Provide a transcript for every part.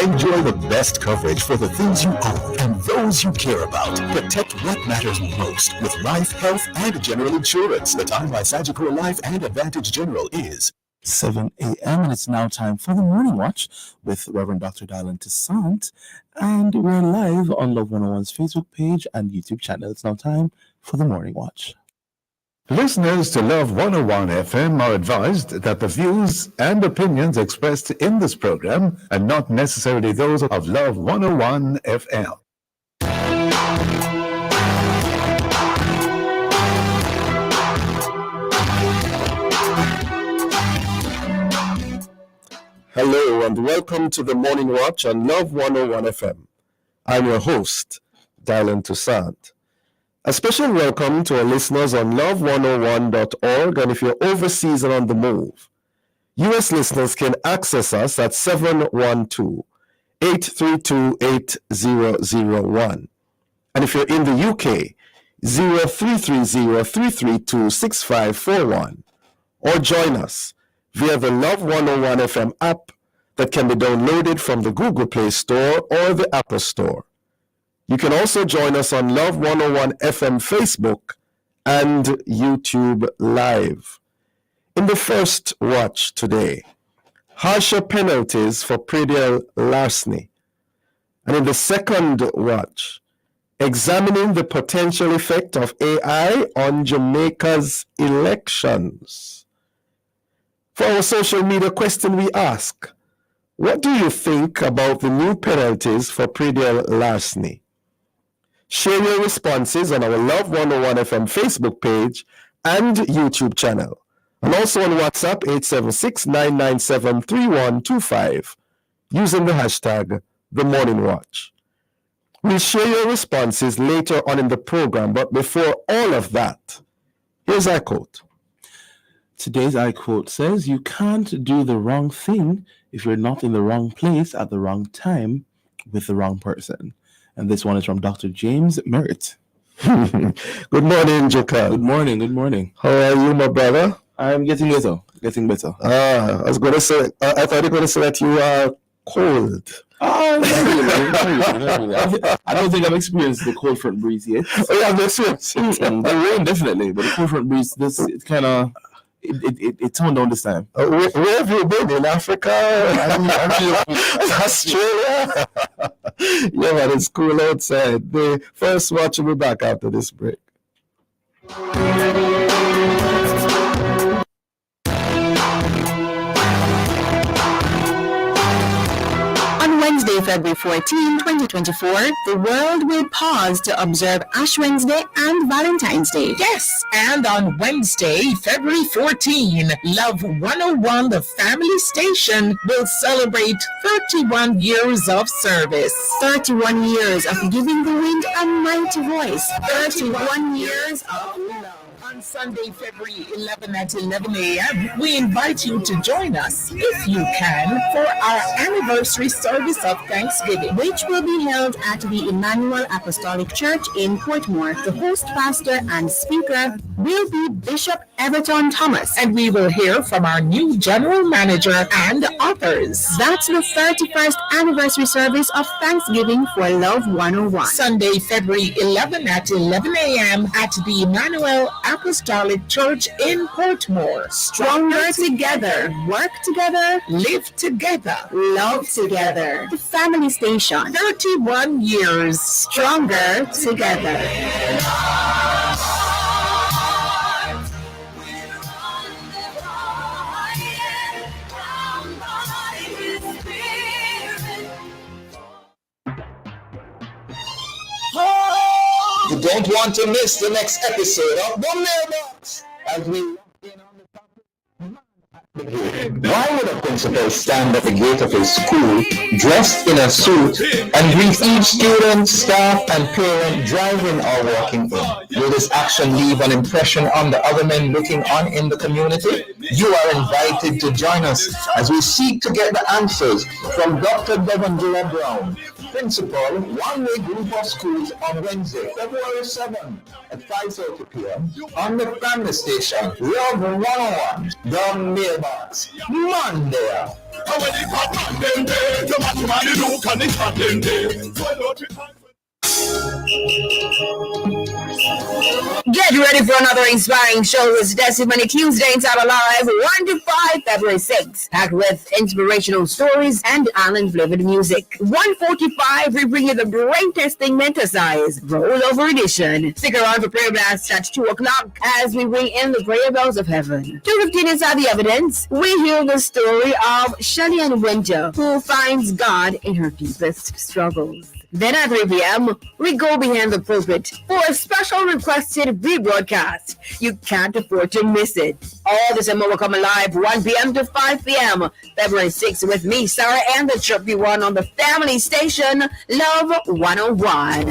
Enjoy the best coverage for the things you own and those you care about. Protect what matters most with Life, Health, and General Insurance. The time by Sagicor Life and Advantage General is 7 a.m. and it's now time for the Morning Watch with Reverend Dr. Toussaint. And we're live on Love 101's Facebook page and YouTube channel. It's now time for the Morning Watch. Listeners to Love 101 FM are advised that the views and opinions expressed in this program are not necessarily those of Love 101 FM. Hello and welcome to the Morning Watch on Love 101 FM. I'm your host, Toussaint. A special welcome to our listeners on love101.org, and if you're overseas and on the move, U.S. listeners can access us at 712-832-8001. And if you're in the UK, 0330-332-6541. Or join us via the Love 101 FM app that can be downloaded from the Google Play Store or the Apple Store. You can also join us on Love 101 FM Facebook and YouTube Live. In the first watch today, harsher penalties for predial larceny. And in the second watch, examining the potential effect of AI on Jamaica's elections. For our social media question, we ask, what do you think about the new penalties for predial larceny? Share your responses on our Love 101 FM Facebook page and YouTube channel, and also on WhatsApp 876-997-3125 using the hashtag The Morning Watch. We'll share your responses later on in the program, but before all of that, here's our quote. Today's I quote says, "You can't do the wrong thing if you're not in the wrong place at the wrong time with the wrong person." And this one is from Dr. James Merritt. Good morning, Jacob. Good morning. How are you, my brother? I'm getting better. I was going to say, I thought you were going to say that you are cold. Oh, not really. I don't think I've experienced the cold front breeze yet. Oh, yeah, I've experienced it. The rain, definitely, but the cold front breeze, it kind of... It toned down this time. Where have you been? In Africa? Australia? Yeah, man, it's cool outside. The first watch will be back after this break. Wednesday, February 14, 2024, the world will pause to observe Ash Wednesday and Valentine's Day. Yes, and on Wednesday, February 14, Love 101, the family station, will celebrate 31 years of service. 31 years of giving the wind a mighty voice. 31 years of love. On Sunday, February 11 at 11 a.m., we invite you to join us, if you can, for our anniversary service of Thanksgiving, which will be held at the Emmanuel Apostolic Church in Portmore. The host pastor and speaker will be Bishop Everton Thomas, and we will hear from our new general manager and authors. That's the 31st anniversary service of Thanksgiving for Love 101. Sunday, February 11 at 11 a.m. at the Emmanuel Apostolic Church in Portmore. Stronger together, work together, live together, love together. The family station. 31 years. Stronger together. You don't want to miss the next episode of The Mailbox as we look in on the topic. Why would a principal stand at the gate of his school dressed in a suit and greet each student, staff, and parent driving or walking in? Will this action leave an impression on the other men looking on in the community? You are invited to join us as we seek to get the answers from Dr. Devon Brown, Principal, One-Way Group of Schools, on Wednesday, February 7 at 5:30 p.m. on the family station, Love 101, The Mailbox, Monday. when the cat man them there. The man the look and the cat them there. So Lord, we thank you. Get ready for another inspiring show. It's Testimony Tuesday inside Alive, 1 to 5, February 6th. Packed with inspirational stories and island-flavored music. 1:45, we bring you the greatest thing mental-size rollover edition. Stick around for prayer blast at 2 o'clock as we ring in the prayer bells of heaven. 2:15 inside the evidence, we hear the story of Shelley Ann Winter, who finds God in her deepest struggles. Then at 3 p.m., we go behind the pulpit for a special requested rebroadcast. You can't afford to miss it. All this and more will come alive 1 p.m. to 5 p.m. February 6th with me, Sarah, and the Chirpy One on the family station, Love 101.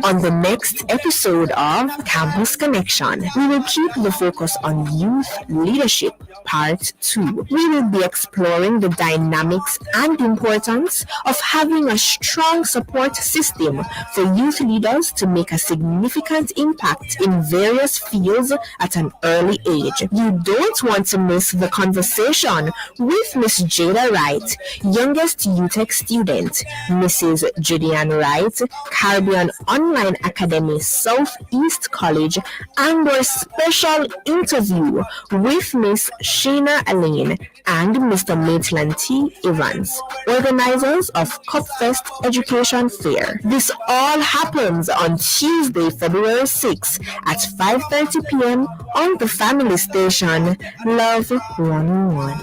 On the next episode of Campus Connection, we will keep the focus on youth leadership, part 2. We will be exploring the dynamics and importance of having a strong support system for youth leaders to make a significant impact in various fields at an early age. You don't want to miss the conversation with Miss Jada Wright, youngest UTech student, Mrs. Julian Wright, Caribbean Online Academy Southeast College, and our special interview with Miss Sheena Alain and Mr. Maitland T. Evans, organizers of Cupfest Education Fair. This all happens on Tuesday, February 6th at 5:30 p.m. on the family station, Love 101.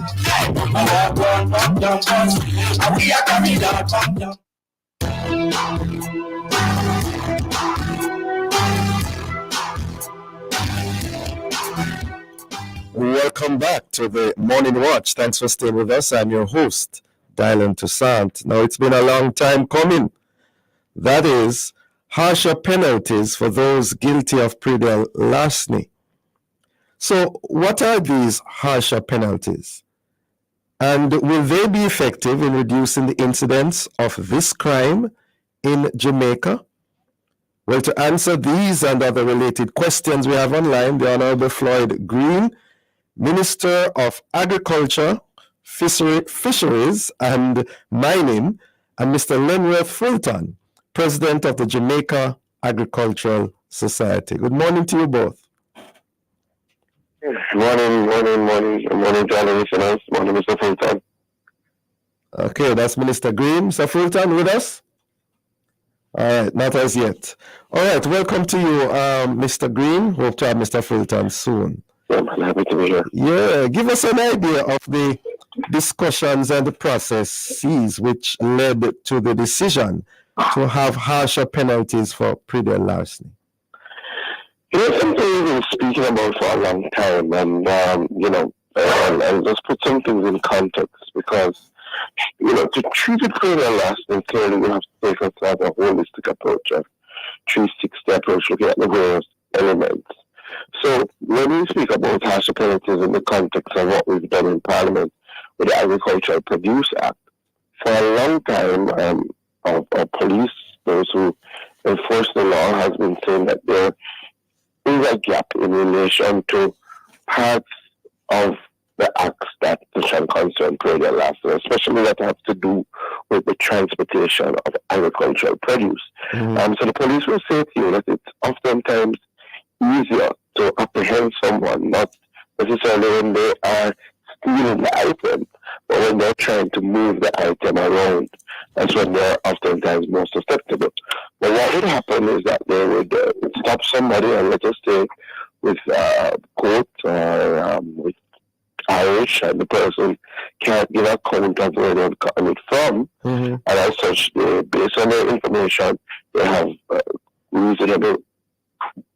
Welcome back to the Morning Watch. Thanks for staying with us. I'm your host, Dylan Toussaint. Now, it's been a long time coming. That is, harsher penalties for those guilty of predial larceny. So, what are these harsher penalties? And will they be effective in reducing the incidence of this crime in Jamaica? Well, to answer these and other related questions, we have online the Honorable Floyd Green, Minister of Agriculture, Fisheries and Mining, and Mr. Lenworth Fulton, President of the Jamaica Agricultural Society. Good morning to you both. Morning, John and listeners. Morning, Mr. Fulton. Okay, that's Minister Green. Mr. Fulton with us? All right, not as yet. All right, welcome to you, Mr. Green. Hope to have Mr. Fulton soon. Yeah, man, happy to be here. Yeah, give us an idea of the discussions and the processes which led to the decision to have harsher penalties for predial larceny. Something we've been speaking about for a long time, and I'll just put some things in context because, to treat it predial larceny, clearly we have to take a holistic approach, a 360 approach, looking at the various elements. So when we speak about harsher penalties in the context of what we've done in Parliament with the Agricultural Produce Act, for a long time, our police, those who enforce the law, has been saying that there is a gap in relation to parts of the acts that shall concern predial larceny, especially that have to do with the transportation of agricultural produce. So the police will say to you that it's oftentimes easier to apprehend someone, not necessarily when they are stealing the item, but when they're trying to move the item around. That's when they're oftentimes more susceptible. But what would happen is that they would stop somebody, and let us say with coat or with Irish, and the person can't give a count of where they've gotten it from, and as such, based on their information, they have reasonable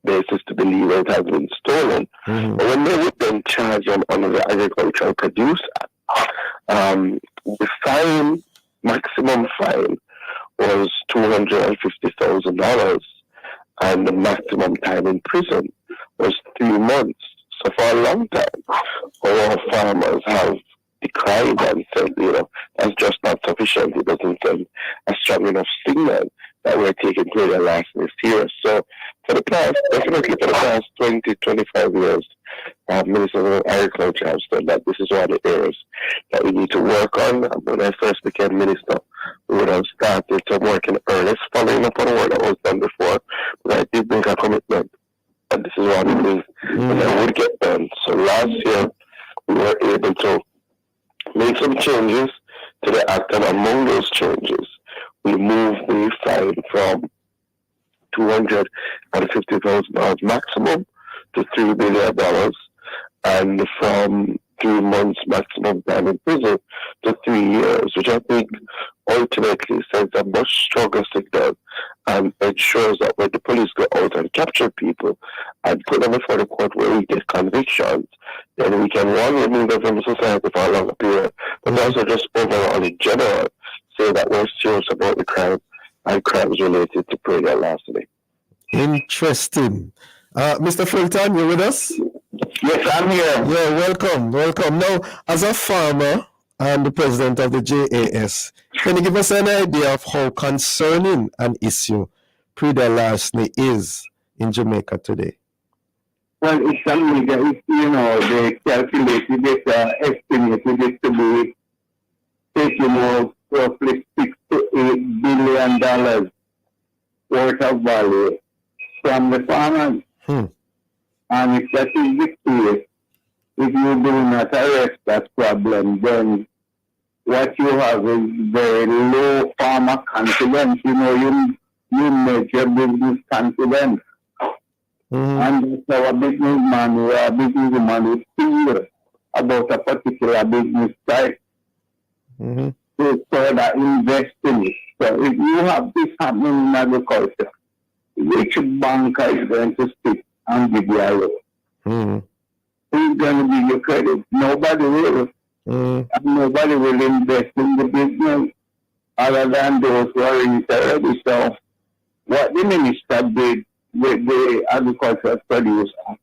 basis to believe it has been stolen. But when they would then charge them under the Agricultural Produce Act, the maximum fine was $250,000, and the maximum time in prison was 3 months. So for a long time, our farmers have decried and said, that's just not sufficient. It doesn't send a strong enough signal that we're taking prayer last is serious. So definitely for the past 20, 25 years, Ministers of Agriculture have said that this is one of the areas that we need to work on. When I first became minister, we would have started to work in earnest, following up on the work that was done before. But I did make a commitment that this is one of the things that would get done. So last year, we were able to make some changes to the act, and among those changes, we moved the fine from $250,000 maximum to $3 billion, and from 3 months maximum time in prison to 3 years, which I think ultimately sends a much stronger signal and ensures that when the police go out and capture people and put them before the court where we get convictions, then we can, one, remove them from society for a longer period, but also just overall in general say that we're serious about the crime and crimes related to prayer larceny. Interesting. Mr. Fulton, you with us? Yes, I'm here. Yeah, welcome. Now, as a farmer and the president of the JAS, can you give us an idea of how concerning an issue prayer larceny is in Jamaica today? Well, it's something that, they calculated it, estimated it to be taking out roughly $6 to $8 billion worth of value from the farmers. And if that is the case, if you do not arrest that problem, then what you have is very low farmer confidence. You measure business confidence. And that's our businessman or a businesswoman who fear about a particular business type. To further invest in it. So if you have this happening in agriculture, which banker is going to stick and give you a loan? Who's going to give you credit? Nobody will. And nobody will invest in the business other than those who are in it already. So what the minister did with the agricultural produce act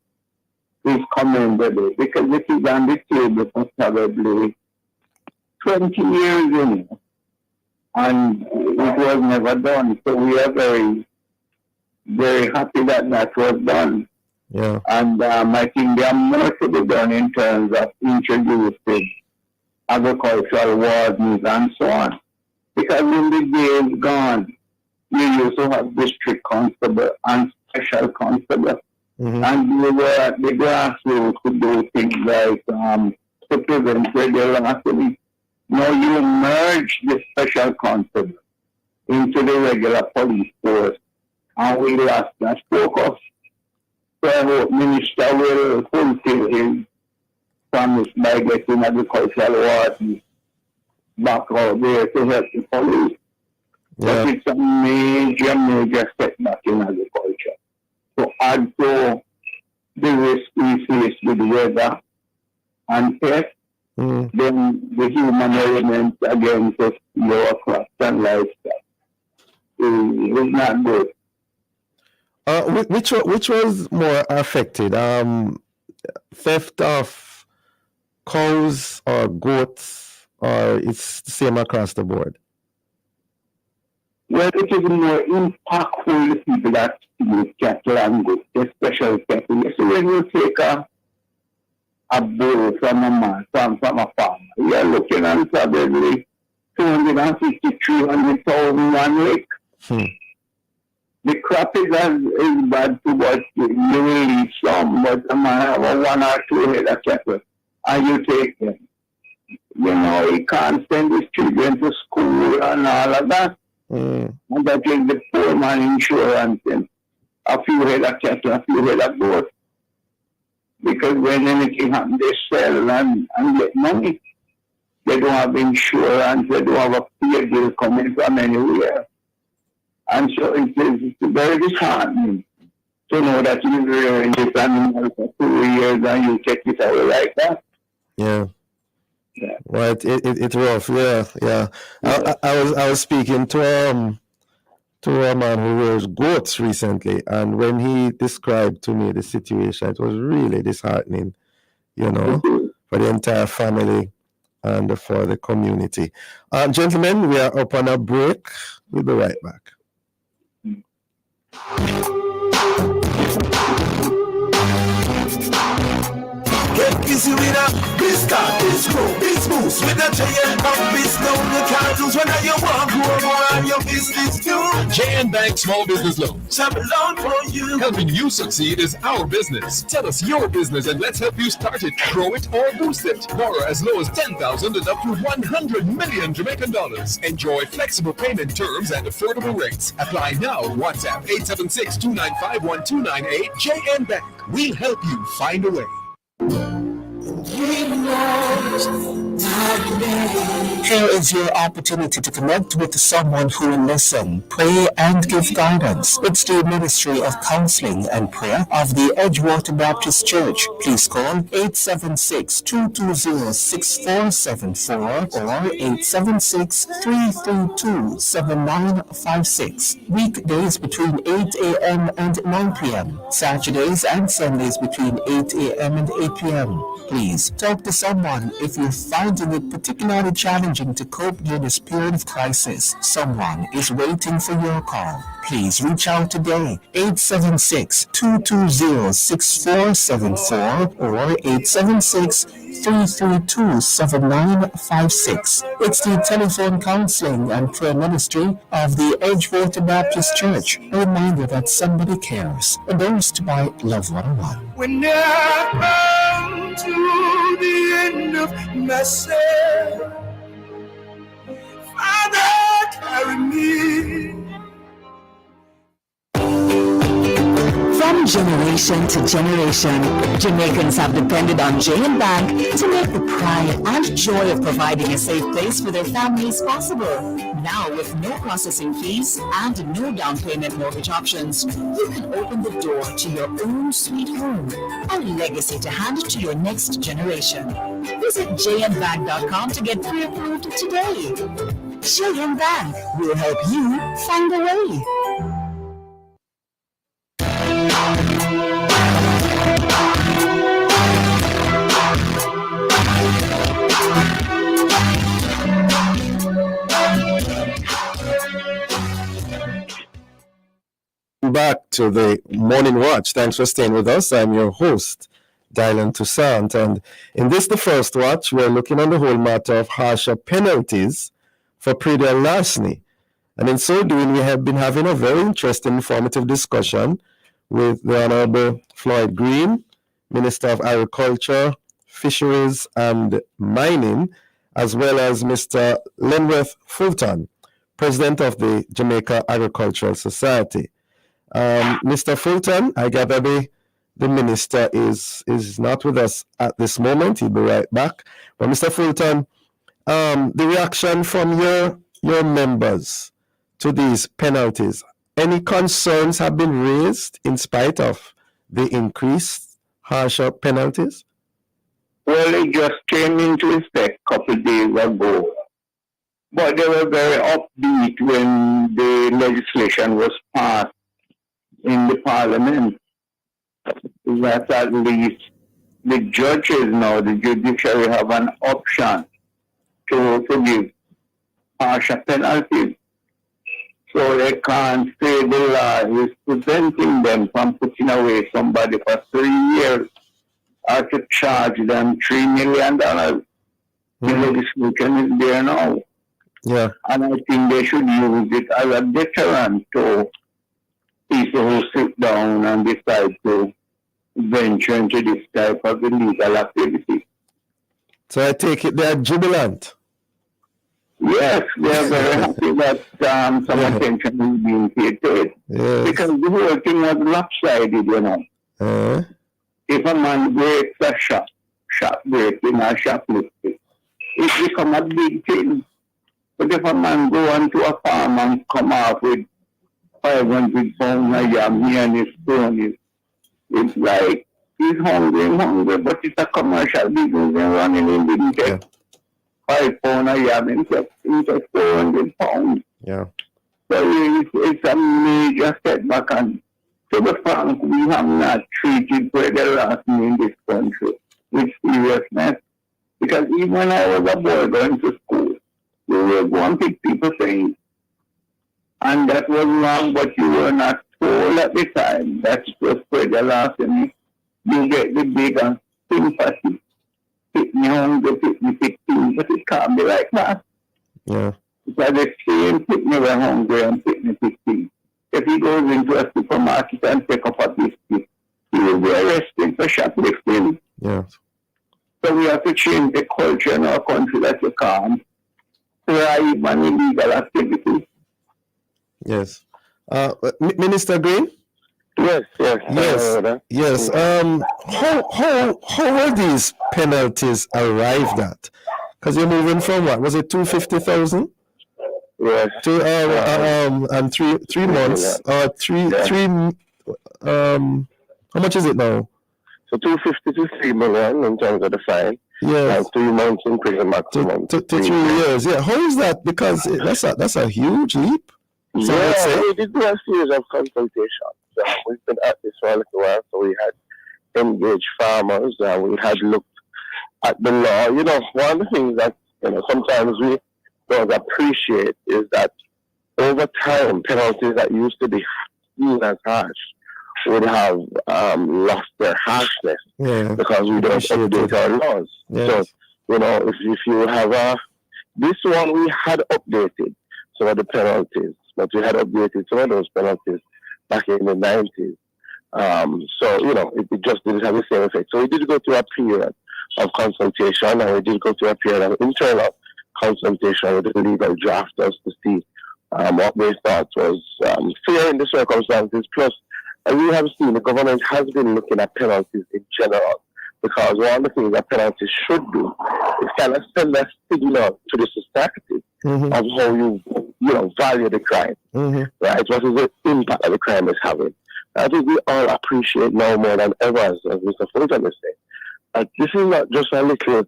is commendable, because it is on the table for probably 20 years, and it was never done. So we are very, very happy that that was done. Yeah. And I think there are more to be done in terms of introducing agricultural wardens and so on. Because in the days gone, we used to have district constable and special constable. And we were at the grassroots to do things like to prevent regular larceny. Now you merge the special constable into the regular police force, and we lost that focus. So I hope Minister will fulfill his promise by getting agricultural wardens back out there to help the police. Yeah. But it's a major setback in agriculture. To add to the risk we face with weather and pests, then the human element against lower crops and livestock is not good. Which was more affected? Theft of cows or goats, or it's the same across the board? Well, it is more impactful to people that steal cattle and goats, especially cattle. So when you take a bull from a man, from a farmer, you are looking at probably 250,000 to 300,000 1 week. The crop is bad to what you will eat some, but a man have a 1 or 2 head of cattle, and you take them. He can't send his children to school and all of that. And that is the poor man insurance and a few head of cattle, a few head of goats. Because when anything happens, they sell and get money. They don't have insurance, they don't have a peer deal coming from anywhere. And so it is very disheartening to know that you rearing this animal for 2 years and you take it away like that. Yeah. Well, it's rough. Yeah. I was speaking to a man who rears goats recently, and when he described to me the situation, it was really disheartening, for the entire family and for the community. Gentlemen, we are up on a break. We'll be right back. Get busy with a Bizca, Bizgrow, Bizboost with a giant of Biz. Now you can't lose when you want to grow more on your business too. JN Bank Small Business Loans. Shop alone for you. Helping you succeed is our business. Tell us your business and let's help you start it, grow it, or boost it. Borrow as low as 10,000 and up to 100 million Jamaican dollars. Enjoy flexible payment terms and affordable rates. Apply now. WhatsApp 876-295-1298. JN Bank. We'll help you find a way. Here is your opportunity to connect with someone who will listen, pray, and give guidance. It's the Ministry of Counseling and Prayer of the Edgewater Baptist Church. Please call 876-220-6474 or 876-332-7956. Weekdays between 8 a.m. and 9 p.m. Saturdays and Sundays between 8 a.m. and 8 p.m. Please talk to someone if you're finding it particularly challenging to cope during this period of crisis. Someone is waiting for your call. Please reach out today. 876-220-6474 or 876-332-7956. It's the telephone counseling and prayer ministry of the Edgewater Baptist Church. A reminder that somebody cares. Endorsed by Love 101. When I come to the end of myself, Father, carry me. From generation to generation, Jamaicans have depended on JN Bank to make the pride and joy of providing a safe place for their families possible. Now, with no processing fees and no down payment mortgage options, you can open the door to your own sweet home, a legacy to hand to your next generation. Visit jnbank.com to get pre-approved today. JN Bank will help you find a way. Back to the Morning Watch. Thanks for staying with us. I'm your host, Dylan Toussaint. And in this, the first watch, we're looking on the whole matter of harsher penalties for predial larceny. And in so doing, we have been having a very interesting, informative discussion with the Honorable Floyd Green, Minister of Agriculture, Fisheries and Mining, as well as Mr. Linworth Fulton, President of the Jamaica Agricultural Society. Mr. Fulton, I gather the minister is not with us at this moment. He'll be right back. But Mr. Fulton, the reaction from your members to these penalties, any concerns have been raised in spite of the increased harsher penalties? Well, it just came into effect a couple of days ago. But they were very upbeat when the legislation was passed in the parliament. That at least the judges now, the judiciary, have an option to give harsher penalties. So they can't say the law is preventing them from putting away somebody for 3 years or to charge them $3 million. The legislation is there now. Yeah. And I think they should use it as a deterrent to people who sit down and decide to venture into this type of illegal activity. So I take it they are jubilant. Yes, they are very happy that some attention is being paid to it. Yes. Because the whole thing was lopsided, you know. If a man breaks a shop breaking or shoplifting, it becomes a big thing. But if a man go onto a farm and come off with 500 pounds of yam here and his cronies, it's like he's hungry, but it's a commercial business and running in didn't take 5 pounds of yam into 400 pounds. Yeah. So it's a major setback, and to be frank, we have not treated predial larceny in this country with seriousness. Because even when I was a boy going to school, we were going to pick people things. And that was wrong, but you were not all at the time. That's just where the last thing you get the bigger sympathy. Pick me hungry, pick me 15, but it can't be like that. Yeah. Because the same pick me when hungry and pick me 15. If he goes into a supermarket and pick up a biscuit, he will be arrested for shoplifting. Yeah. So we have to change the culture in our country that you can't thrive on illegal activity. Yes. Minister Green? Yes. Yes. How were these penalties arrived at? Because you're moving from what? Was it 250,000? Yes. To and 3 months how much is it now? So 250 to 3 million in terms of the fine. Yes. And 3 months in prison maximum. To 3 years. Yeah. How is that? Because that's a huge leap. So we did do a series of consultations. We've been at this for a little while, so we had engaged farmers. We had looked at the law. You know, one of the things that sometimes we don't appreciate is that over time, penalties that used to be seen as harsh would have lost their harshness because we don't update our laws. Yes. So, if you have this one, we had updated some of the penalties, but we had updated some of those penalties back in the 90s. So, it just didn't have the same effect. So we did go through a period of consultation, and we did go through a period of internal consultation with the legal drafters to see what they thought was fair in the circumstances. Plus, as we have seen, the government has been looking at penalties in general, because one of the things that penalties should do is kind of send a signal to the society of how you value the crime, right? What is the impact that the crime is having? I think we all appreciate now more than ever, as Mr. Fulton was saying. This is not just a little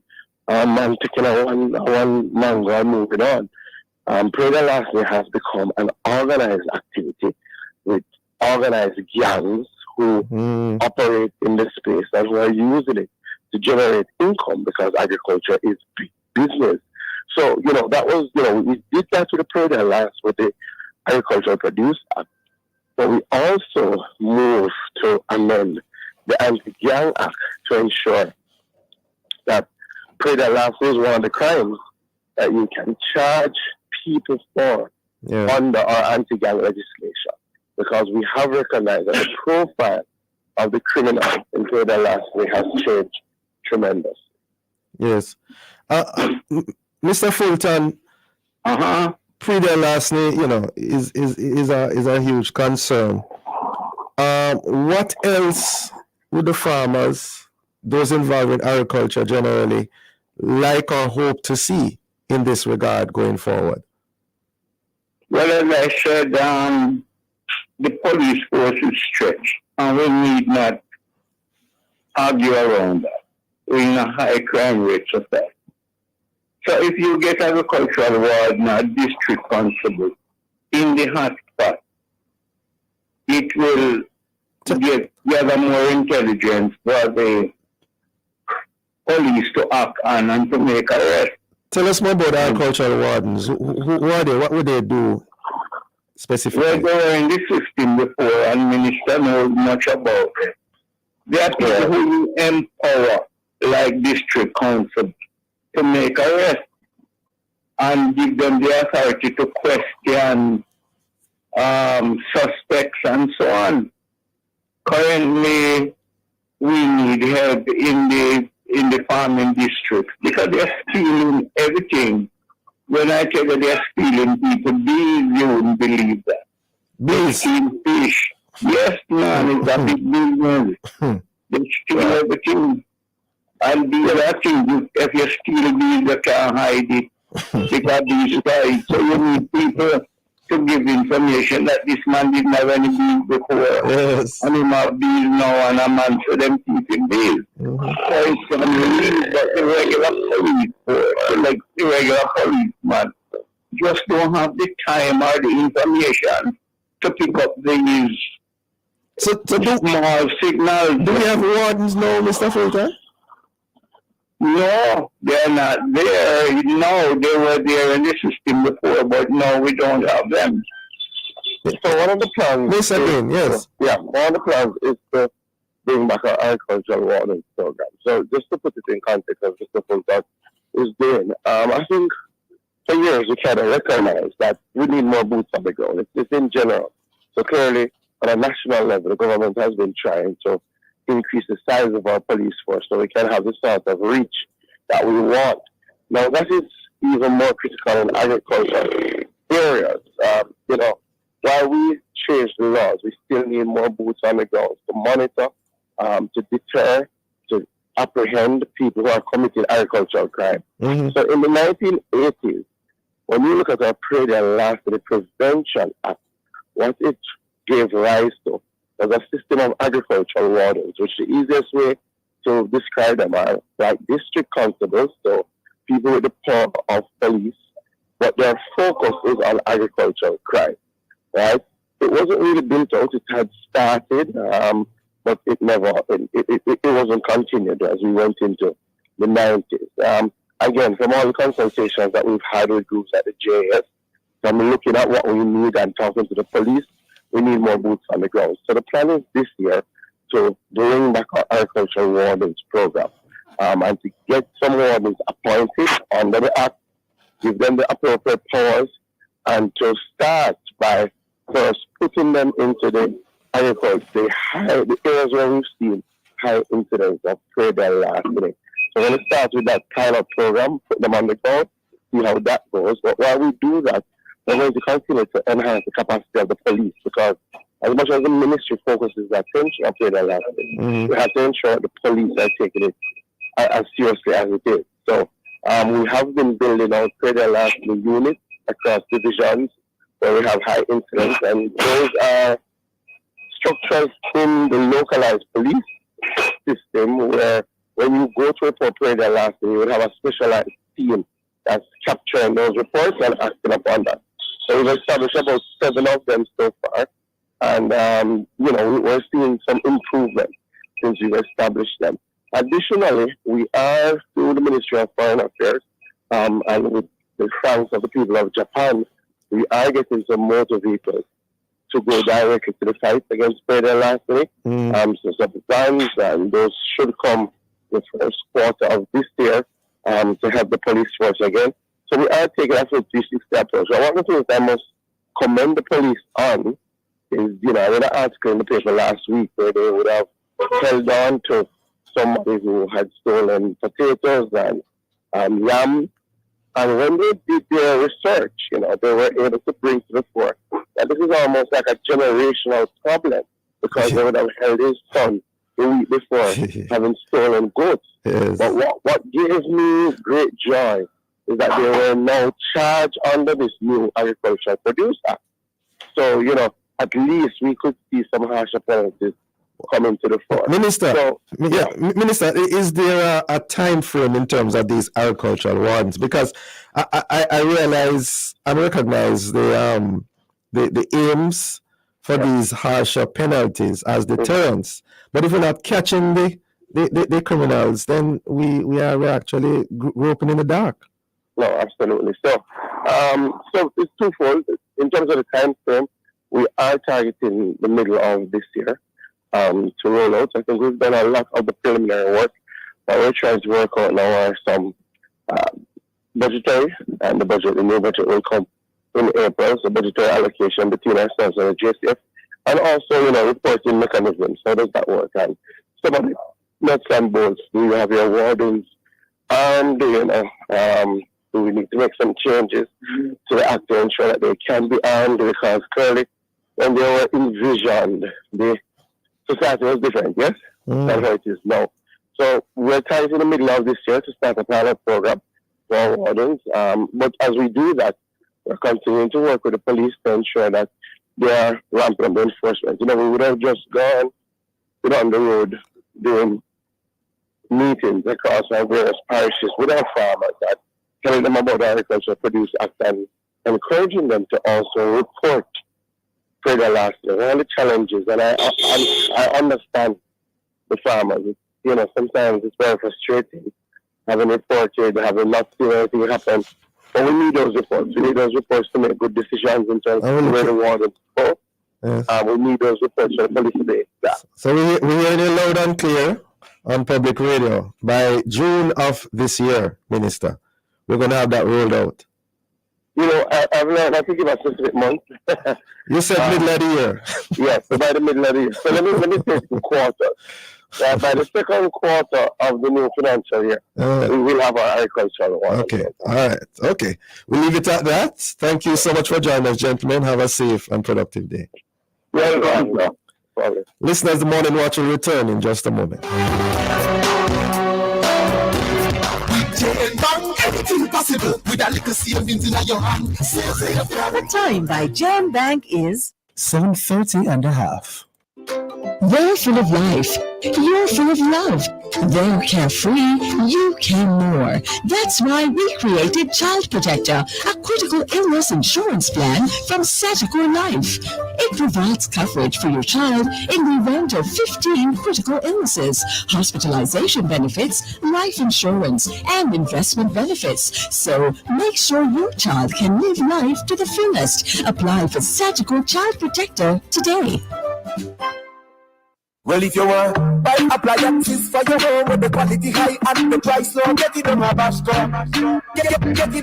man taking a one mango and moving on. Prayer lastly has become an organized activity with organized gangs who operate in this space and who are using it to generate income, because agriculture is big business. So, that was, we did that with the Prayer last with the Agricultural Produce Act, but we also moved to amend the Anti-Gang Act to ensure that Prayer last is one of the crimes that you can charge people for under our anti-gang legislation, because we have recognized that the profile of the criminal in Prayer lastly has changed tremendously. Yes. Mr. Fulton, Prayer lastly, is a huge concern. What else would the farmers, those involved in agriculture generally, like or hope to see in this regard going forward? Well, as I said, the police force is stretched, and we need not argue around that. We're in a high crime rate society. So if you get agricultural warden or district constable in the hot spot, it will gather more intelligence for the police to act on and to make arrests. Tell us more about agricultural wardens. Who are they? What would they do specifically? Well, they were in the system before, and Minister knows much about it. They are people who you empower, like district council, to make arrests and give them the authority to question suspects and so on. Currently, we need help in the farming district because they're stealing everything. When I tell you they're stealing people, bees, you wouldn't believe that. They steal fish. Yes, man, it's a big business. They steal everything. And the other thing, if you steal bees, you can't hide it. Because these guys, so you need people to give information that this man didn't have any bees before. Yes. And he have bees now, and a man for them keeping bees. So it's unbelievable that the regular police force, like the regular policeman, just don't have the time or the information to pick up these small signals. Do we have wardens now, Mr. Fulton? No, they're not there. No, they were there in the system before, but no, we don't have them. So one of the plans Miss again, yes. one of the plans is to bring back our agricultural wardens program. So just to put it in context of just the thing that is doing, I think for years we kind of recognize that we need more boots on the ground. It's in general. So clearly, on a national level, the government has been trying to increase the size of our police force so we can have the sort of reach that we want. Now, that is even more critical in agricultural areas. While we change the laws, we still need more boots on the ground to monitor, to deter, to apprehend people who are committing agricultural crime. Mm-hmm. So in the 1980s, when you look at our Predial Larceny Prevention Act, what it gave rise to was a system of agricultural wardens, which the easiest way to describe them are like district constables, so people with the power of police, but their focus is on agricultural crime, right? It wasn't really built out. It had started, but it never, it wasn't continued as we went into the 90s. Again, from all the consultations that we've had with groups at the JS, from looking at what we need and talking to the police, we need more boots on the ground. So the plan is this year to bring back our agricultural wardens program and to get some wardens appointed under the act, give them the appropriate powers, and to start by first putting them into the agriculture, the areas where we've seen high incidence of Predial Larceny. So we're going to start with that pilot program, put them on the ground, see how that goes. But while we do that, we're going to continue to enhance the capacity of the police, because as much as the ministry focuses attention on Predial Larceny, we have to ensure that the police are taking it as seriously as it is. So we have been building out Predial Larceny units across divisions where we have high incidence, and those are structures in the localized police system where when you go to report Predial Larceny, you would have a specialized team that's capturing those reports and acting upon that. So we've established about 7 of them so far, and we're seeing some improvement since we've established them. Additionally, we are through the Ministry of Foreign Affairs and with the thanks of the people of Japan, we are getting some motor vehicles to go directly to the site against Predial Larceny. So some plans, and those should come the first quarter of this year to help the police force again. So we are taking a 360 approach. One of the things I must commend the police on is, I read an article in the paper last week where they would have held on to somebody who had stolen potatoes and yam. And when they did their research, they were able to bring to the fore that this is almost like a generational problem, because they would have held his son the week before having stolen goats. Yes. But what gives me great joy is that they were now charged under this new Agricultural Produce Act. So, at least we could see some harsher penalties coming to the fore. Minister, Minister, is there a time frame in terms of these agricultural wardens? Because I realize and recognize the aims for these harsher penalties as deterrents. But if we're not catching the criminals, then we are actually groping in the dark. No, absolutely. So it's twofold. In terms of the time frame, we are targeting the middle of this year to roll out. I think we've done a lot of the preliminary work. What we're trying to work out now are some budgetary, and the new budget will come in April, so budgetary allocation between ourselves and the JCF, and also, reporting mechanisms. How does that work? And some of the nuts and bolts, do you have your wardens armed, do we need to make some changes to the act to ensure that they can be armed, because clearly when they were envisioned, the society was different, yes? That's how it is now. So we're trying in the middle of this year to start a pilot program for our wardens. But as we do that, we're continuing to work with the police to ensure that they are ramping up the enforcement. We would have just gone on the road doing meetings across our various parishes with our farmers, that telling them about the Agricultural Produce Act and encouraging them to also report Predial Larceny, all the challenges. And I understand the farmers. Sometimes it's very frustrating having reported, having not seen anything happen, But we need those reports. We need those reports to make good decisions in terms of where the water goes. Yes. We need those reports for the police today. Yeah. So we hear you loud and clear on public radio. By June of this year, Minister, we're going to have that rolled out. You know, I've learned I think about 6 months. You said middle of the year. Yes, by the middle of the year. So let me take the quarter. By the second quarter of the new financial year, we will have our agricultural water. Okay, all right. Okay, we'll leave it at that. Thank you so much for joining us, gentlemen. Have a safe and productive day. Well done, sir. Listeners, the Morning Watch will return in just a moment. Anything possible with a little savings in your hand. The time by Jam Bank is 7:30 and a half. They're full of life. You're full of love. They're carefree. You can more. That's why we created Child Protector, a critical illness insurance plan from Sagicor Life. It provides coverage for your child in the event of 15 critical illnesses, hospitalization benefits, life insurance, and investment benefits. So make sure your child can live life to the fullest. Apply for Sagicor Child Protector today. Well, if you want buy appliances for your home with the quality high and the price low, get it on Habasco. Get it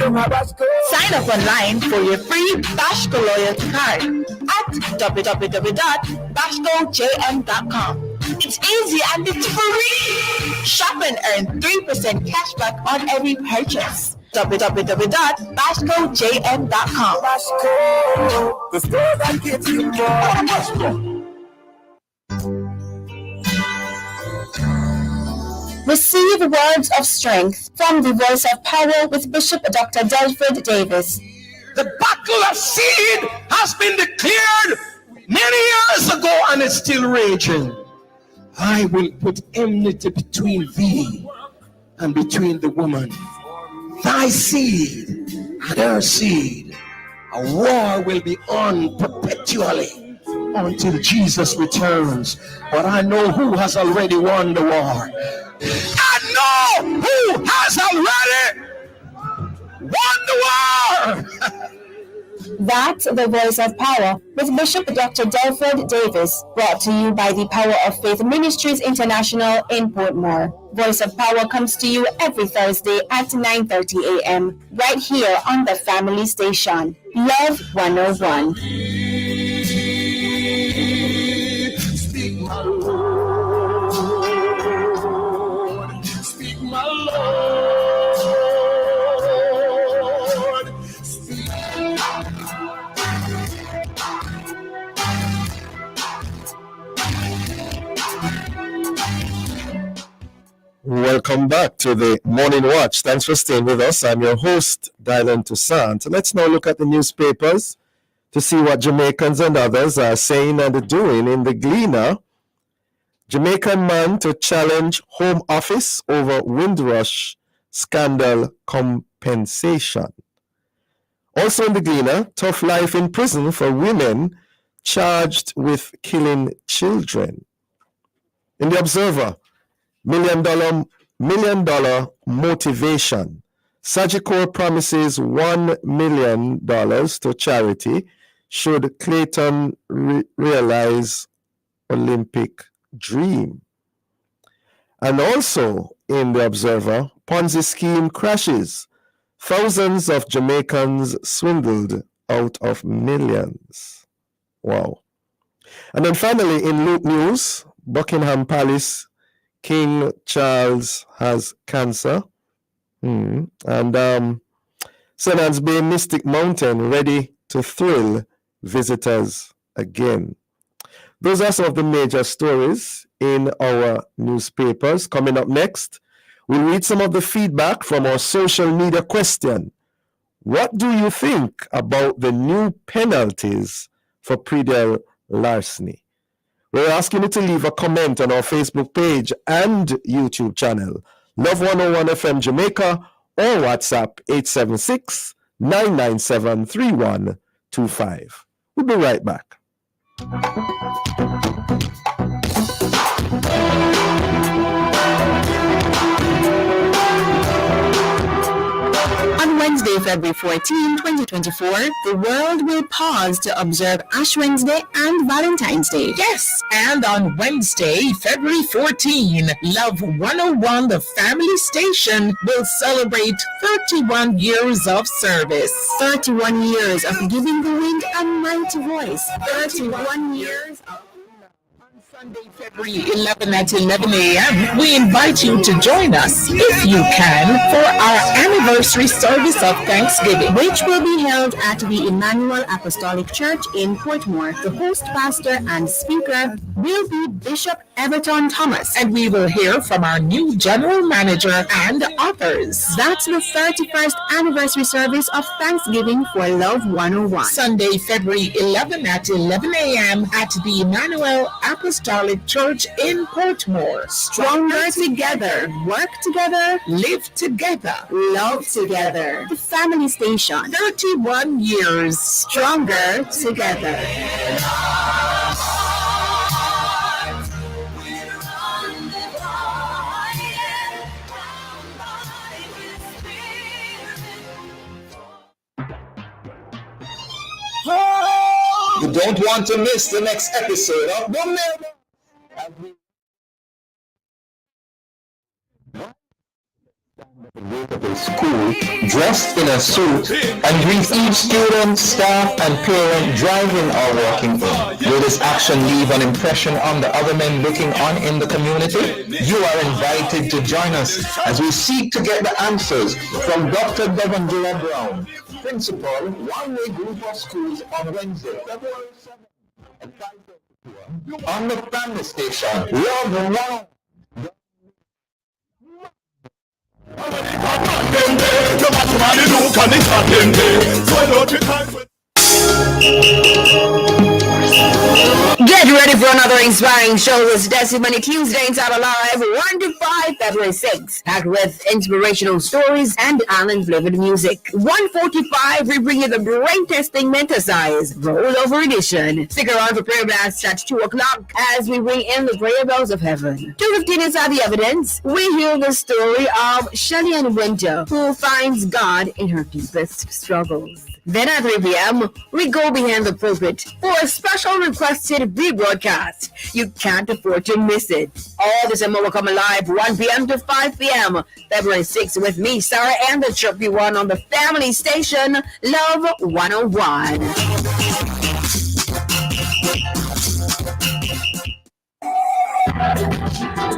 on Habasco. Sign up online for your free Bashco loyalty card at www.bashcojm.com. It's easy and it's free. Shop and earn 3% cashback on every purchase. www.bashcojm.com. Habasco, the store that gives you more. Habasco. Receive words of strength from the Voice of Power with Bishop Dr. Delford Davis. The battle of seed has been declared many years ago and it's still raging. I will put enmity between thee and between the woman, thy seed and her seed. A war will be on perpetually until Jesus returns. But I know who has already won the war. I know who has already won the war. That's the Voice of Power with Bishop Dr. Delford Davis, brought to you by the Power of Faith Ministries International in Portmore. Voice of Power comes to you every Thursday at 9:30 a.m. right here on the family station, Love 101. Speak my Lord, speak my Lord, speak. Welcome back to the Morning Watch. Thanks for staying with us. I'm your host, Dylan Toussaint. Let's now look at the newspapers to see what Jamaicans and others are saying and doing in the Gleaner. Jamaican man to challenge Home Office over Windrush scandal compensation. Also in the Gleaner, tough life in prison for women charged with killing children. In the Observer, $1 million motivation. Sagicor promises $1 million to charity should Clayton realize Olympic dream. And also in the Observer, Ponzi scheme crashes. Thousands of Jamaicans swindled out of millions. Wow. And then finally in Luke News, Buckingham Palace, King Charles has cancer. And St. Anne's Bay Mystic Mountain ready to thrill visitors again. Those are some of the major stories in our newspapers. Coming up next, we'll read some of the feedback from our social media question. What do you think about the new penalties for predial larceny? We're asking you to leave a comment on our Facebook page and YouTube channel, Love 101 FM Jamaica, or WhatsApp 876-997-3125. We'll be right back. On Wednesday, Tuesday, February 14, 2024, the world will pause to observe Ash Wednesday and Valentine's Day. Yes, and on Wednesday, February 14, Love 101, the family station, will celebrate 31 years of service. 31 years of giving the wind a mighty voice. 31 years of Sunday, February 11 at 11 a.m. We invite you to join us, if you can, for our anniversary service of Thanksgiving, which will be held at the Emmanuel Apostolic Church in Portmore. The host pastor and speaker will be Bishop Everton Thomas, and we will hear from our new general manager and authors. That's the 31st anniversary service of Thanksgiving for Love 101. Sunday, February 11 at 11 a.m. at the Emmanuel Apostolic Church in Portmore. Stronger together, work together, live together, love together. The family station. 31 years. Stronger together. You don't want to miss the next episode of The Mailbox. School dressed in a suit and greet each student, staff, and parent driving or walking in. Will this action leave an impression on the other men looking on in the community? You are invited to join us as we seek to get the answers from Dr. Devon J. Brown, Principal, One-Way Group of Schools, on Wednesday, February 7th at 5:30 p.m. on the family station. Love 1. Get ready for another inspiring show this Testimony Tuesday inside Alive 1 to 5 February 6, packed with inspirational stories and island-flavored music. 1:45, we bring you the brain testing Mentasize rollover edition. Stick around for prayer blasts at 2 o'clock as we bring in the prayer bells of heaven. 2:15 inside the evidence, we hear the story of Shelley Ann Winter, who finds God in her deepest struggles. Then at 3 p.m., we go behind the pulpit for a special requested rebroadcast. You can't afford to miss it. All this and more will come alive 1 p.m. to 5 p.m. February 6th with me, Sarah, and the Chirpy One on the family station, Love 101.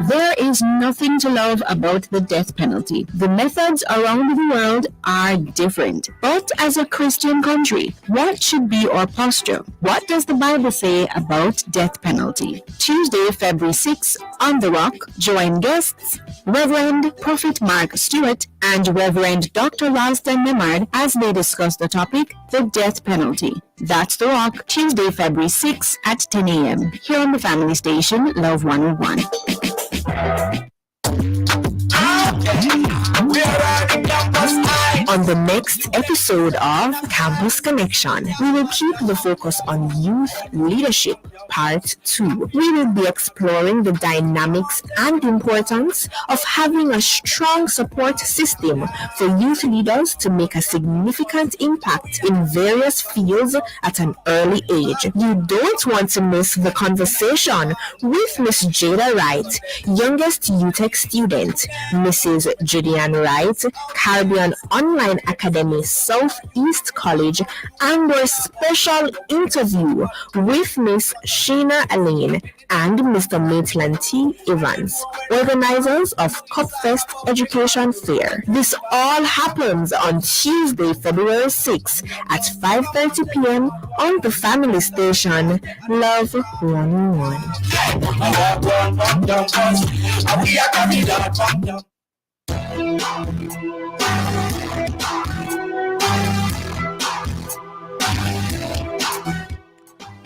There is nothing to love about the death penalty. The methods around the world are different. But as a Christian country, what should be our posture? What does the Bible say about death penalty? Tuesday, February 6, on The Rock, join guests Reverend Prophet Mark Stewart and Reverend Dr. Ralston Memard as they discuss the topic, the death penalty. That's The Rock, Tuesday, February 6 at 10 a.m. here on the family station, Love 101. On the next episode of Campus Connection, we will keep the focus on youth leadership, part 2. We will be exploring the dynamics and importance of having a strong support system for youth leaders to make a significant impact in various fields at an early age. You don't want to miss the conversation with Miss Jada Wright, youngest UTech student, Mrs. Julian Wright, Caribbean Online Academy Southeast College, and our special interview with Miss Sheena Aline and Mr. Maitland T. Evans, organizers of Cupfest Education Fair. This all happens on Tuesday, February 6 at 5:30 p.m. on the family station, Love 101.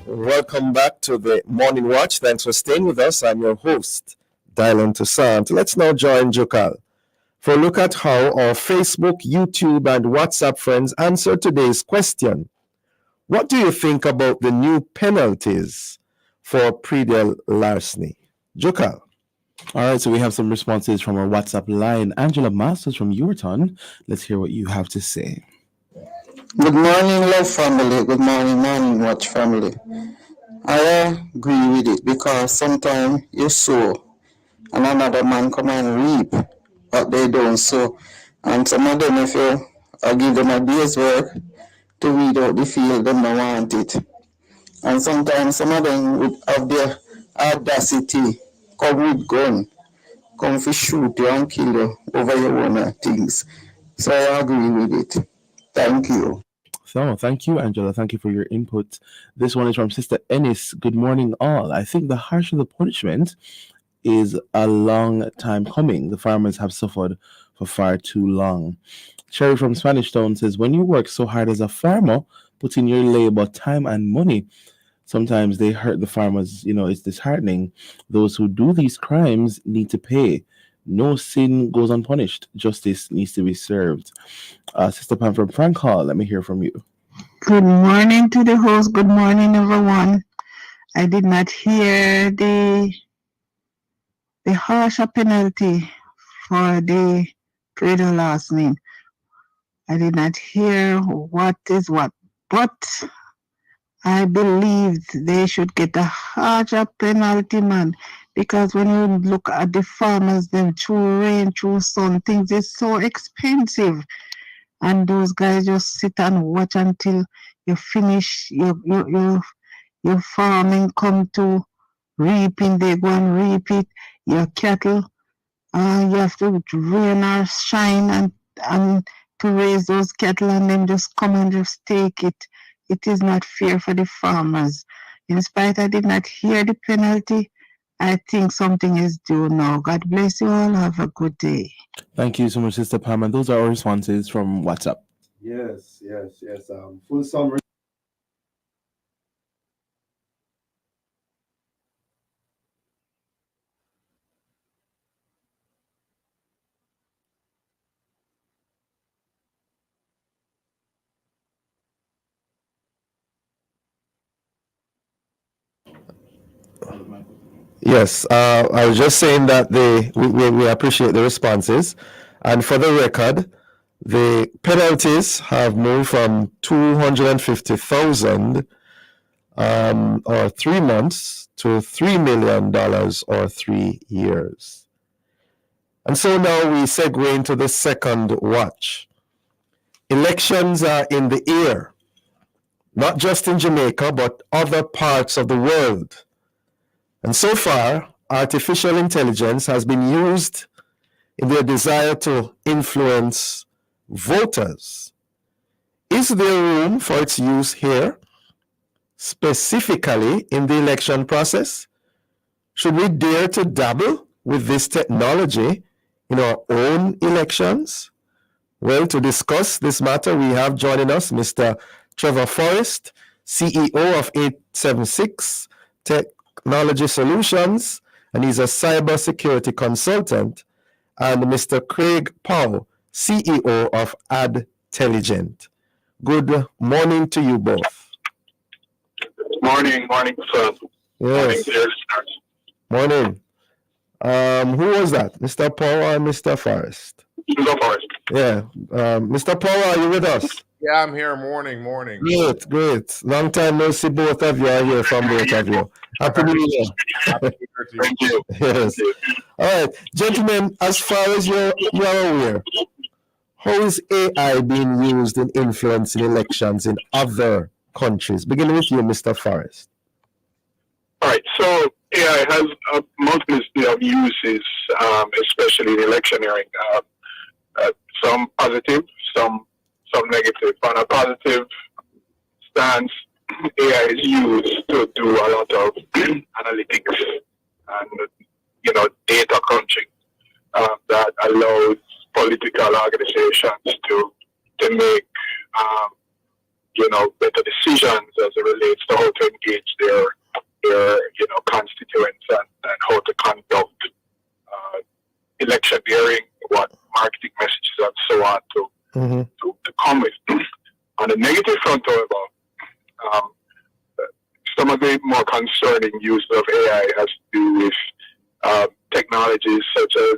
Welcome back to the Morning Watch. Thanks for staying with us. I'm your host, Dylan Toussaint. Let's now join Jokal for a look at how our Facebook, YouTube, and WhatsApp friends answer today's question. What do you think about the new penalties for predial larceny? Jokal. All right, so we have some responses from our WhatsApp line. Angela Masters from Uwerton. Let's hear what you have to say. Good morning, love family. Good morning, morning watch family. I agree with it because sometimes you sow and another man come and reap what they don't sow. And some of them, if you give them a day's work to weed out the field, they don't want it. And sometimes some of them would have the audacity, come with gun, come to shoot you and kill you over your own things. So I agree with it. Thank you. So, thank you, Angela. Thank you for your input. This one is from Sister Ennis. Good morning, all. I think the harsher the punishment is a long time coming. The farmers have suffered for far too long. Sherry from Spanish Town says, when you work so hard as a farmer, put in your labor, time, and money, sometimes they hurt the farmers. It's disheartening. Those who do these crimes need to pay. No sin goes unpunished. Justice needs to be served. Sister Pam from Frank Hall, let me hear from you. Good morning to the host. Good morning, everyone. I did not hear the harsher penalty for the trader last name. I did not hear what is what, but I believe they should get a harsher penalty, man, because when you look at the farmers, them through rain, through sun, things is so expensive, and those guys just sit and watch until you finish your farming, come to reaping, they go and reap it. Your cattle, you have to rain or shine and to raise those cattle, and then just come and just take it. It is not fair for the farmers. In spite I did not hear the penalty, I think something is due now. God bless you all. Have a good day. Thank you so much, Sister Pam. And those are our responses from WhatsApp. Yes. Full summary. Yes, I was just saying that we appreciate the responses, and for the record, the penalties have moved from 250,000 or 3 months to $3 million or 3 years. And so now we segue into the second watch. Elections are in the air, not just in Jamaica, but other parts of the world. And so far, artificial intelligence has been used in their desire to influence voters. Is there room for its use here, specifically in the election process? Should we dare to dabble with this technology in our own elections? Well, to discuss this matter, we have joining us Mr. Trevor Forrest, CEO of 876 Technology Solutions, and he's a cybersecurity consultant, and Mr. Craig Powell, CEO of Adtelligent. Good morning to you both. Morning, sir. Yes. Morning. Who was that? Mr. Powell or Mr. Forrest? Mr. Forrest. Yeah. Mr. Powell, are you with us? Yeah, I'm here. Morning. Great. Long time no see both of you. I hear from both of you. Happy New Year. Thank you. Yes. All right, gentlemen, as far as you're aware, how is AI being used in influencing elections in other countries? Beginning with you, Mr. Forrest. All right, so AI has a multiplicity of uses, especially in electioneering. Some positive, some negative. On a positive stance, AI is used to do a lot of analytics and data crunching that allows political organizations to make better decisions as it relates to how to engage their constituents and how to conduct electioneering, what marketing messages and so on to come with. On the negative front, however, some of the more concerning use of AI has to do with technologies such as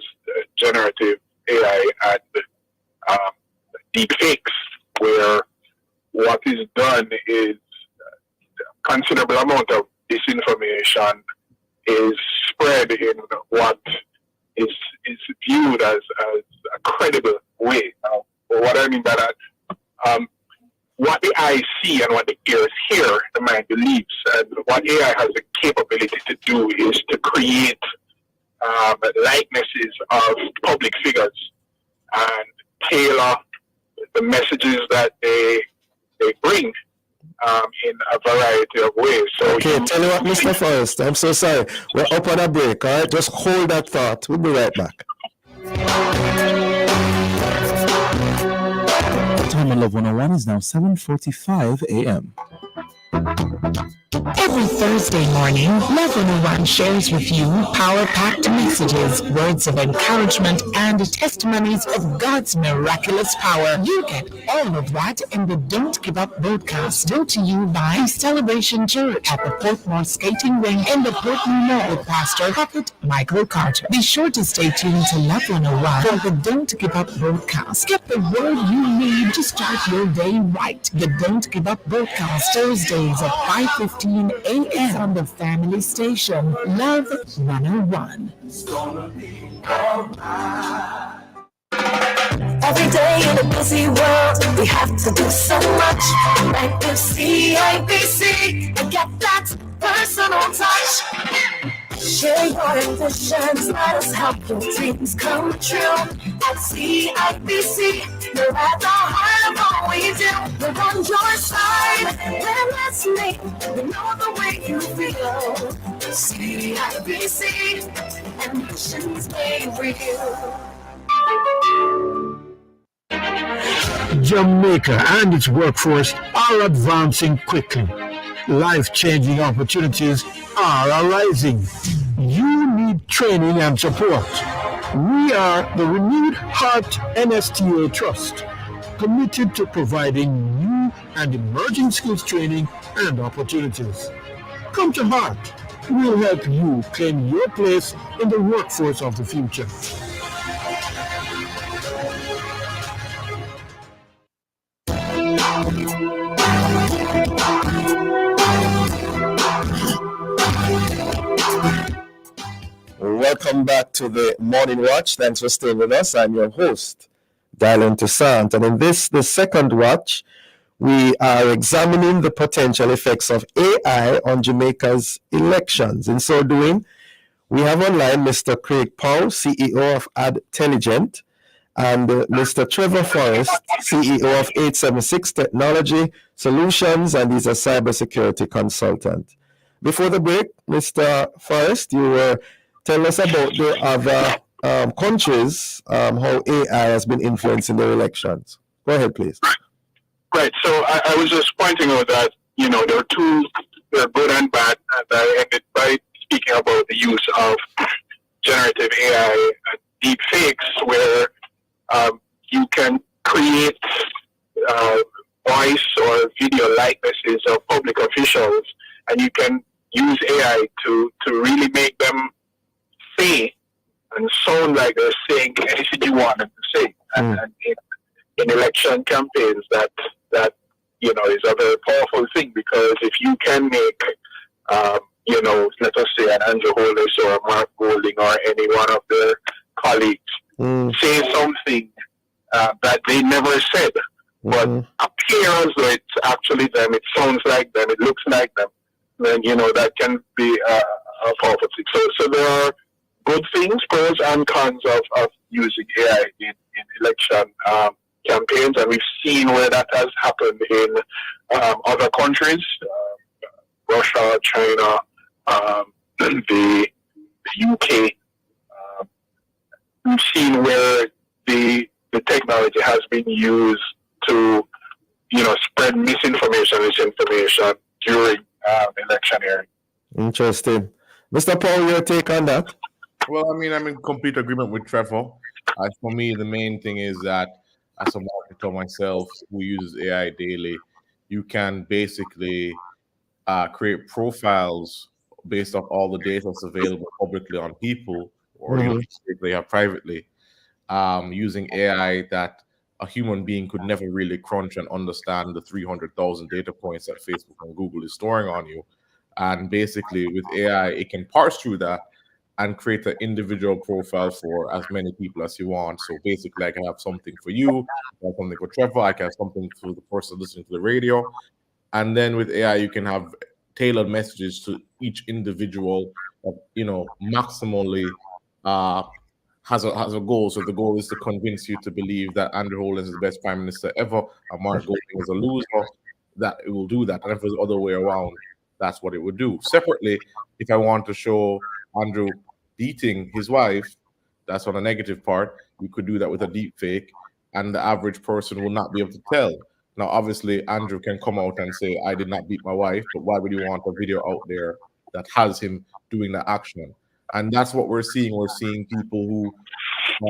generative AI and deep fakes, where what is done is considerable amount of disinformation is spread in what is viewed as a credible way. Now, what I mean by that, what the eye see and what the ears hear, the mind believes. And what AI has the capability to do is to create likenesses of public figures and tailor the messages that they bring in a variety of ways. So okay, tell you what, Mr. Forrest, I'm so sorry. We're up on a break, all right? Just hold that thought. We'll be right back. Time on Love 101 is now 7:45 a.m. Every Thursday morning, Love 101 shares with you power-packed messages, words of encouragement, and testimonies of God's miraculous power. You get all of that in the Don't Give Up broadcast, brought to you by Celebration Church at the Portmore Skating Ring in the Portmore Mall with Pastor Prophet Michael Carter. Be sure to stay tuned to Love 101 for the Don't Give Up broadcast. Get the word you need to start your day right. The Don't Give Up broadcast, Thursdays at 5:15 a.m. on the family station, Love 101. Every day in a busy world, we have to do so much. Like with CIBC, and get that personal touch. Share your ambitions, let us help your dreams come true. At CIBC, you're at the heart of all we do. We're on your side, we're listening. We know the way you feel. CIBC, ambitions made real. Jamaica and its workforce are advancing quickly. Life-changing opportunities are arising. You need training and support. We are the Renewed Heart NSTA Trust, committed to providing new and emerging skills training and opportunities. Come to Heart. We'll help you claim your place in the workforce of the future. Welcome back to the Morning Watch. Thanks for staying with us. I'm your host, Dylan Toussaint. And in the second watch, we are examining the potential effects of AI on Jamaica's elections. In so doing, we have online Mr. Craig Powell, CEO of Adtelligent, and Mr. Trevor Forrest, CEO of 876 Technology Solutions, and he's a cybersecurity consultant. Before the break, Mr. Forrest, you were telling us about the other countries, how AI has been influencing their elections. Go ahead, please. Right. So I was just pointing out that, you know, there are two, they're good and bad, and I ended by speaking about the use of generative AI and deep fakes, where you can create voice or video likenesses of public officials, and you can use AI to really make them say and sound like they're saying anything you want them to say. And in election campaigns, that you know, is a very powerful thing, because if you can make you know, let us say an Andrew Hollis or a Mark Golding or any one of their colleagues say something that they never said, but appear as though it's actually them, it sounds like them, it looks like them, then, you know, that can be a powerful thing. So there are good things, pros and cons of using AI in election campaigns, and we've seen where that has happened in other countries, Russia, China, the UK. We've seen where the technology has been used to, you know, spread misinformation during electioneering. Interesting. Mr. Paul, your take on that? Well, I mean, I'm in complete agreement with Trevor. For me, the main thing is that as a marketer myself who uses AI daily, you can basically create profiles based off all the data that's available publicly on people, or you know, they have privately, using AI that a human being could never really crunch and understand the 300,000 data points that Facebook and Google is storing on you. And basically, with AI, it can parse through that and create an individual profile for as many people as you want. So basically, I can have something for you, I have something for Trevor, I can have something for the person listening to the radio. And then with AI, you can have tailored messages to each individual, maximally has a goal. So the goal is to convince you to believe that Andrew Holness is the best prime minister ever, and Mark Golding is a loser. That it will do that. And if it's the other way around, that's what it would do. Separately, if I want to show Andrew beating his wife, that's on a negative part. You could do that with a deep fake, and the average person will not be able to tell. Now, obviously, Andrew can come out and say, I did not beat my wife, but why would you want a video out there that has him doing the action? And that's what we're seeing. We're seeing people who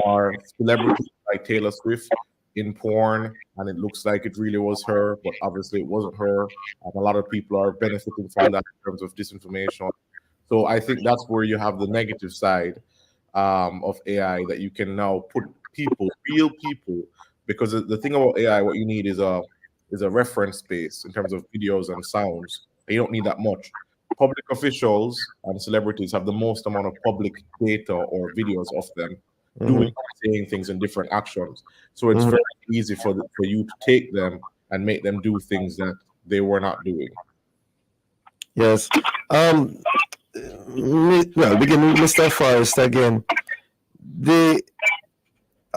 are celebrities like Taylor Swift in porn, and it looks like it really was her, but obviously it wasn't her. And a lot of people are benefiting from that in terms of disinformation. So I think that's where you have the negative side of AI, that you can now put people, real people, because the thing about AI, what you need is a reference space in terms of videos and sounds. You don't need that much. Public officials and celebrities have the most amount of public data or videos of them doing, saying things in different actions. So it's very easy for you to take them and make them do things that they were not doing. Yes. Well, beginning with Mr. Forrest again.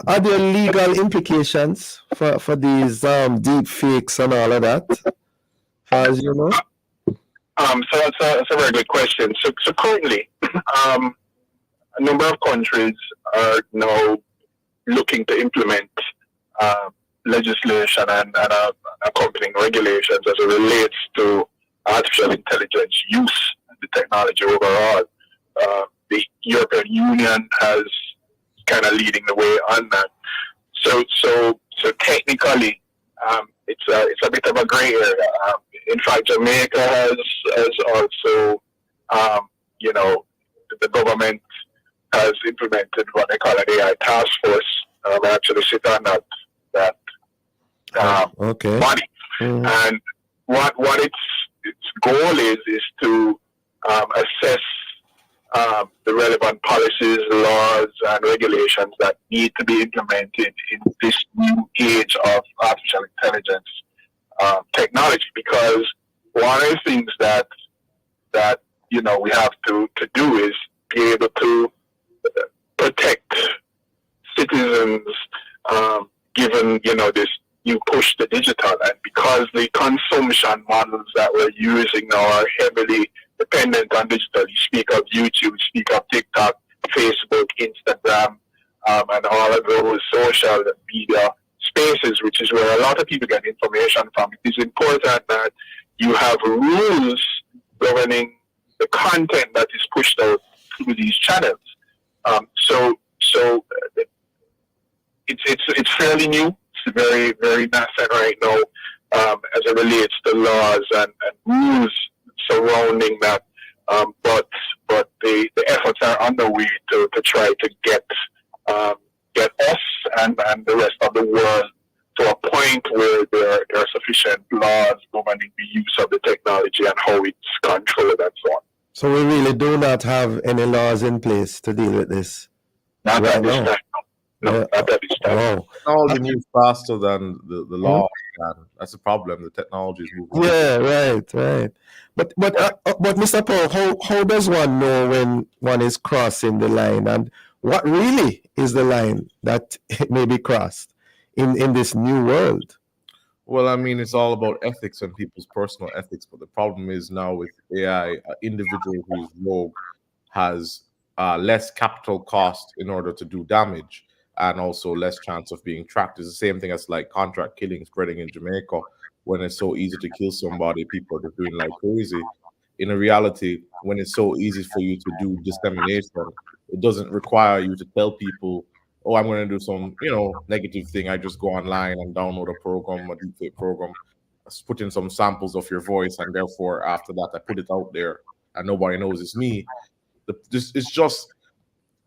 Are there legal implications for these deep fakes and all of that, as you know? So that's a very good question. So currently, a number of countries are now looking to implement legislation and accompanying regulations as it relates to artificial intelligence use and the technology overall. The European Union has kind of leading the way on that. So technically, it's a bit of a gray area. In fact, Jamaica has also, the government has implemented what they call an AI task force. I actually sit on that body. And what its goal is to assess the relevant policies, laws, and regulations that need to be implemented in this new age of artificial intelligence technology. Because one of the things that we have to do is be able to protect citizens, given this new push to digital, and because the consumption models that we're using now are heavily dependent on digital. You speak of YouTube, you speak of TikTok, Facebook, Instagram, and all of those social media spaces, which is where a lot of people get information from. It is important that you have rules governing the content that is pushed out through these channels. So it's fairly new. It's very, very nascent right now as it relates to laws and rules surrounding that. But the efforts are underway to try to get us and the rest of the world to a point where there are sufficient laws governing the use of the technology and how it's controlled and so on. So we really do not have any laws in place to deal with this. Not at this time. No, not at this time. Wow. Technology moves faster than the law. That's the problem. The technology is moving. Yeah, right. But Mr. Paul, how does one know when one is crossing the line, and what really is the line that may be crossed in this new world? Well, I mean, it's all about ethics and people's personal ethics. But the problem is now with AI, an individual who's rogue has less capital cost in order to do damage, and also less chance of being tracked. It's the same thing as like contract killing spreading in Jamaica. When it's so easy to kill somebody, people are doing like crazy. In reality, when it's so easy for you to do dissemination, it doesn't require you to tell people, oh, I'm going to do some, negative thing. I just go online and download a program, a deepfake program, put in some samples of your voice, and therefore after that I put it out there and nobody knows it's me. It's just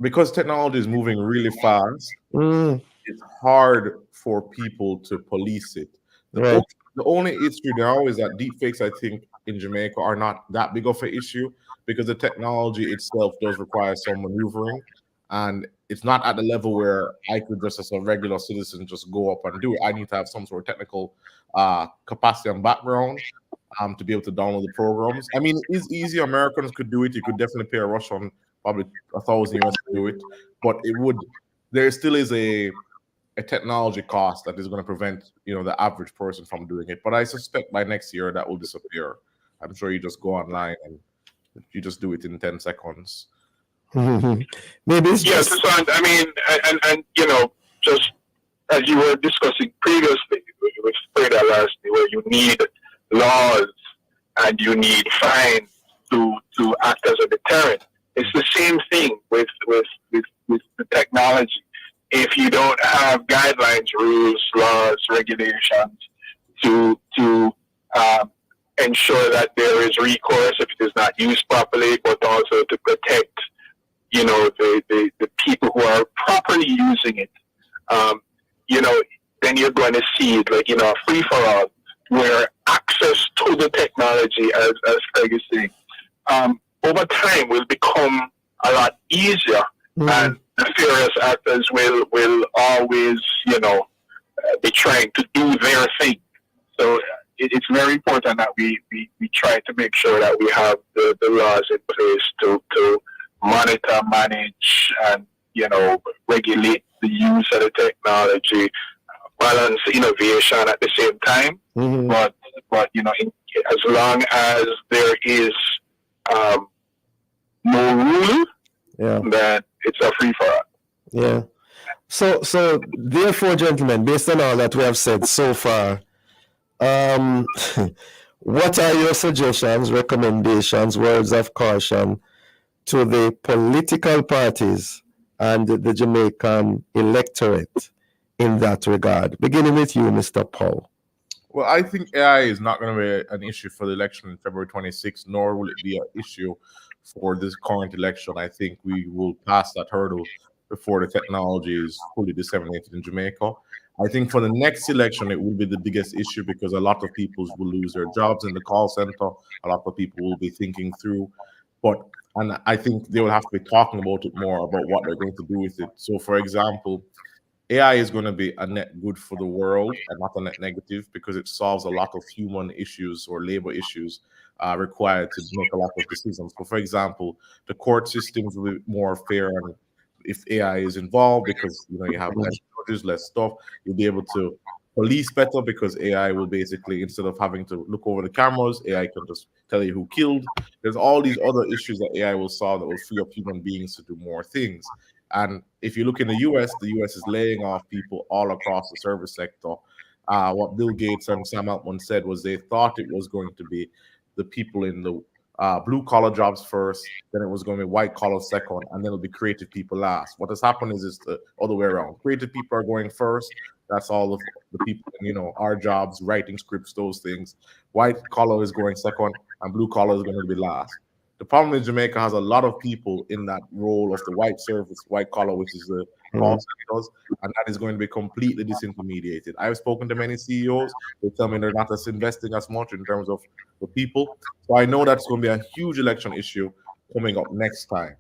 because technology is moving really fast. it's hard for people to police it. Right. The only issue now is that deepfakes, I think, in Jamaica are not that big of an issue because the technology itself does require some maneuvering, and it's not at the level where I could just, as a regular citizen, just go up and do it. I need to have some sort of technical capacity and background to be able to download the programs. I mean, it's easy. Americans could do it. You could definitely pay a Russian probably $1,000 to do it, but it would. There still is a technology cost that is going to prevent the average person from doing it. But I suspect by next year that will disappear. I'm sure you just go online and you just do it in 10 seconds. Maybe it's yes, Toussaint, I mean, and just as you were discussing previously with Freda last year, where you need laws and you need fines to act as a deterrent. It's the same thing with the technology. If you don't have guidelines, rules, laws, regulations to ensure that there is recourse if it is not used properly, but also to protect, the people who are properly using it, then you're going to see it like, a free for all, where access to the technology, as Craig is saying, over time will become a lot easier, and nefarious actors will always, be trying to do their thing. So it's very important that we try to make sure that we have the laws in place to monitor, manage, and regulate the use of the technology, balance innovation at the same time. But as long as there is no rule, then it's a free for all. Yeah. So therefore, gentlemen, based on all that we have said so far, what are your suggestions, recommendations, words of caution to the political parties and the Jamaican electorate in that regard? Beginning with you, Mr. Paul. Well, I think AI is not going to be an issue for the election in February 26th, nor will it be an issue for this current election. I think we will pass that hurdle before the technology is fully disseminated in Jamaica. I think for the next election, it will be the biggest issue because a lot of people will lose their jobs in the call center. A lot of people will be thinking through, and I think they will have to be talking about it more, about what they're going to do with it. So, for example, AI is going to be a net good for the world and not a net negative because it solves a lot of human issues or labor issues required to make a lot of decisions. So, for example, the court systems will be more fair, and if AI is involved, because you have less judges, less stuff, you'll be able to police better because AI will basically, instead of having to look over the cameras, AI can just tell you who killed. There's all these other issues that AI will solve that will free up human beings to do more things. And if you look in the US is laying off people all across the service sector. What Bill Gates and Sam Altman said was they thought it was going to be the people in the blue collar jobs first, then it was going to be white collar second, and then it'll be creative people last. What has happened is the other way around. Creative people are going first. That's all of the people in, our jobs, writing scripts, those things. White collar is going second, and blue collar is going to be last. The problem is Jamaica has a lot of people in that role of the white service, white collar, which is the call centers, and that is going to be completely disintermediated. I've spoken to many CEOs. They tell me they're not investing as much in terms of the people. So I know that's going to be a huge election issue coming up next time.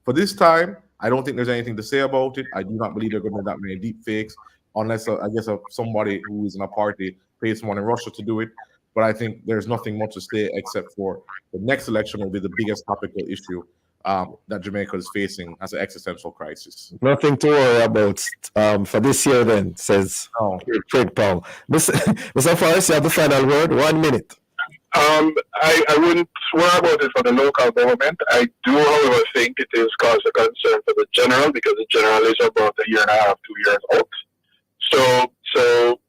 For this time, I don't think there's anything to say about it. I do not believe there are going to be that many deep fakes, unless I guess somebody who is in a party pays someone in Russia to do it. But I think there's nothing much to say except for the next election will be the biggest topical issue that Jamaica is facing as an existential crisis. Nothing to worry about for this year then, says Craig Paul. Mr. Forrest, you have the final word. 1 minute. I wouldn't worry about it for the local government. I do, however, think it is cause of concern for the general, because the general is about a year and a half, 2 years out. So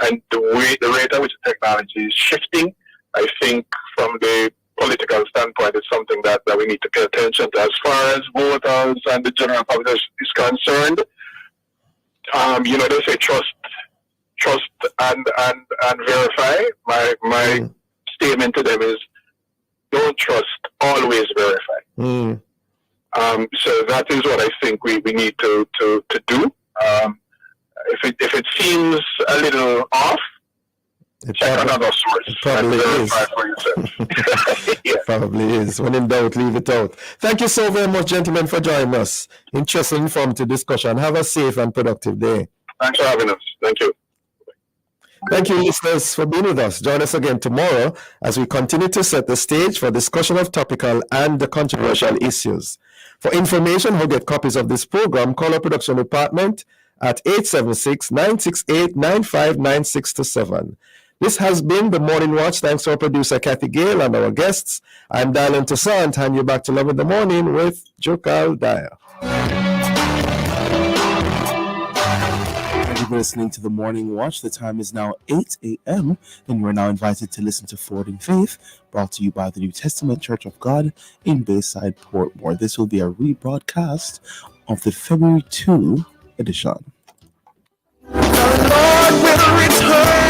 and the rate at which the technology is shifting, I think from the political standpoint, it's something that we need to pay attention to. As far as voters and the general public is concerned, they say trust and verify. My statement to them is don't trust, always verify. So that is what I think we need to do. it seems a little off, check another source. Probably is. For yourself. Yeah. Probably is. When in doubt, leave it out. Thank you so very much, gentlemen, for joining us. Interesting, informative discussion. Have a safe and productive day. Thanks for having us. Thank you. Thank you, listeners, for being with us. Join us again tomorrow as we continue to set the stage for discussion of topical and controversial issues. For information or get copies of this program, call our production department at 876-968-9596-7. This has been the Morning Watch. Thanks to our producer, Kathy Gale, and our guests. I'm Dylan Toussaint. Hand you back to Love in the Morning with Jokal Dyer. Thank you for listening to the Morning Watch. The time is now 8 a.m. and you are now invited to listen to Forward in Faith, brought to you by the New Testament Church of God in Bayside, Portmore. This will be a rebroadcast of the February 2 edition. The Lord will return.